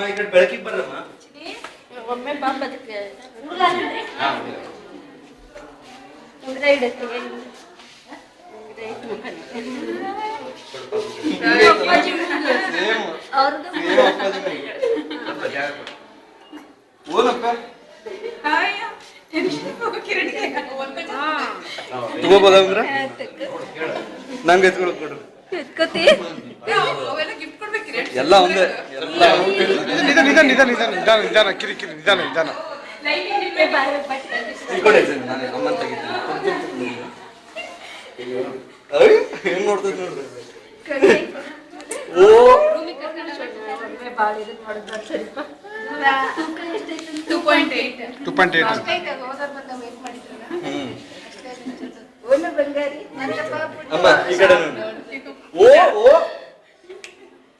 ಈ ಕಡೆ ಬೆಳಕಿಗೆ ಬರ್ರಮ್ಮ. ಒಮ್ಮೆ ಪಾಪ ಅದಕ್ಕೆ ಉಂಗ್ರ ಇಡುತ್ತೆ ತಗೋಬೋದ ನಂಗೆ ಎತ್ಕೊಳಕ್ ಕೊಡ್ರಿ. ಎಲ್ಲ ಒಂದೇ ನಿಧಾನ ನಿಧಾನ ನಿಧಾನ ನಿಧಾನ ನಿಧಾನ ನಿಧಾನ ಕಿರಿ ಕಿರಿ ನಿಧಾನ ನಿಧಾನ. ನಾನು ಅಮ್ಮನ್ ತೆಗಿತೀನಿ. ಹೆಂಗ್ ನೋಡ್ತದ ನೋಡ್ರಿ. ಓ ಅಮ್ಮ ಈ ಕಡೆ ಓ ಓ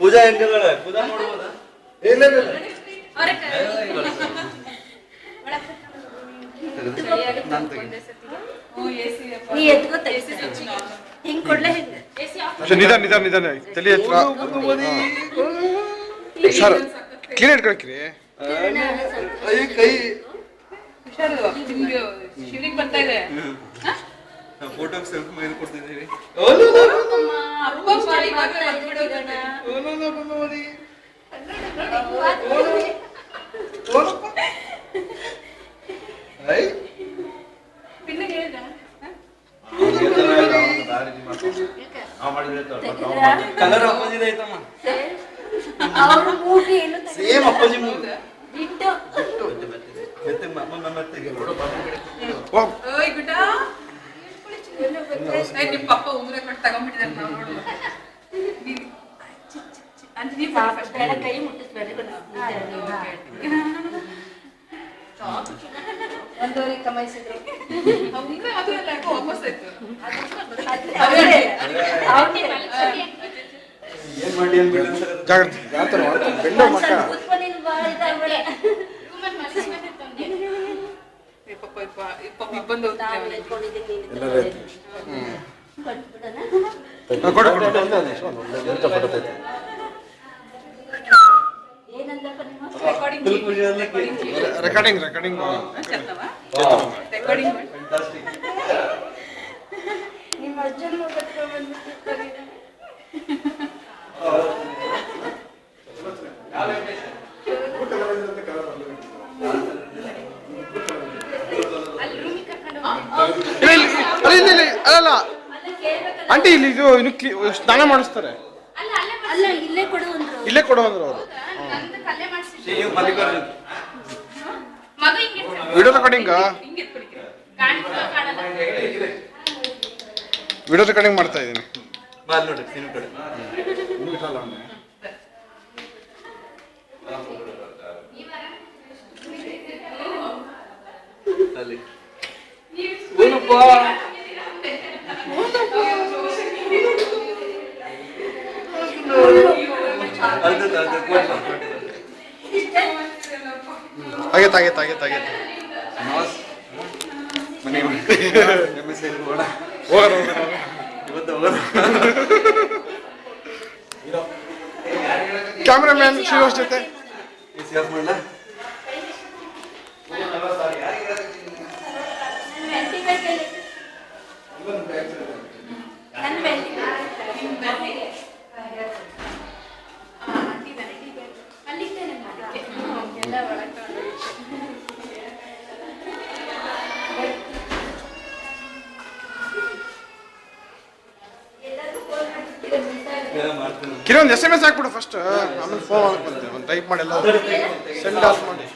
ಪೂಜಾ ಹೆಂಗದ ಪೂಜಾ ನೋಡ್ಬೋದಾ? ಇಲ್ಲ ಇಲ್ಲ ನಾನು ಹಿಂಗ್ ಕೊಡ್ಲೆ ನಿಧಾನ ನಿಧಾನ ನಿಧಾನ ತಲೆ ಹತ್ರ ಸರ್ ಕ್ಲೀನ್ ಇಟ್ಕೊಳ್ಕಿರಿ. ಕೈ ಶಿವಲಿಂಗ್ ಬರ್ತಾ ಇದೆ. ಫೋಟೋ ಸೆಲ್ಫಿ ಮೇಲೆ ಕೊಡ್ತಿದ್ದೀವಿ. ಕಲರ್ ಅಪ್ಪಾಜಿದ ಐತಮ್ಮ. ಸೇಮ್ ಅಪ್ಪಾಜಿ ಮೂವಿ. ನಿಮ್ ಪಪ್ಪ ಉಂಗ್ರ ಕೊಟ್ಟು ತಗೊಂಡ್ಬಿಟ್ಟಿದ್ದಾರೆ ನಾವು ನೋಡುವ. ಕೈ ಮುಟ್ಟಿಸ್ಬೇಡ ಒಂದೂವರೆ ಕಮಾಯಿಸಿದ್ರು ಉಂಗ್ರ ಅದು ಎಲ್ಲ ಯಾಕೋ ವಾಪಸ್ ಆಯ್ತು. ಏನ್ ಮಾಡಿ ಅನ್ಬಿಟ್ಟು ಜಾಗ್ರತೆ ಬೆಂಡ ಮಕ್ಕ ಇಬ್ಬಂದು ಕೊಡು ಕೊಡು ರೆಕಾರ್ಡಿಂಗ್ ರೆಕಾರ್ಡಿಂಗ್ ನಿಮ್ಮ ಅಜ್ಜನ ಅಲ್ಲ ಆಂಟಿ ಇಲ್ಲಿ ಇದು ಇನ್ನು ಸ್ನಾನ ಮಾಡಿಸ್ತಾರೆ. ಅಲ್ಲ ಇಲ್ಲೇ ಕೊಡು ಇಲ್ಲೇ ಕೊಡು ಅಂದ್ರು ಅವರು. ವಿಡಿಯೋ ರೆಕಾರ್ಡಿಂಗ್ ವಿಡಿಯೋ ರೆಕಾರ್ಡಿಂಗ್ ಮಾಡ್ತಾ ಇದ್ದೀನಿ. ನೋಡ್ರಿ ನಿಮ್ಮ ಕಡೆ ಅಲ್ಲಿ ಆಗೈತೆ ಆಗೈತೆ ಆಗೈತೆ ಆಗೈತೆ ಮನೆ ಹೋಗೋಣ ಇವತ್ತು ಹೋಗೋಣ. ಕ್ಯಾಮ್ರಾಮ್ಯಾನ್ ಶ್ರೀವಾಸ್ ಜೊತೆ ಆಫ್ ಮಾಡಲ. ಕಿರೊಂದು SMS ಹಾಕ್ಬಿಡು ಫಸ್ಟ್, ಆಮೇಲೆ ಫೋನ್ ಮಾಡ್ಕೊಂತೆ ಒಂದು ಟೈಪ್ ಮಾಡಿ ಎಲ್ಲ ಸೆಂಡ್ ಆಫ್ ಮಾಡಿ.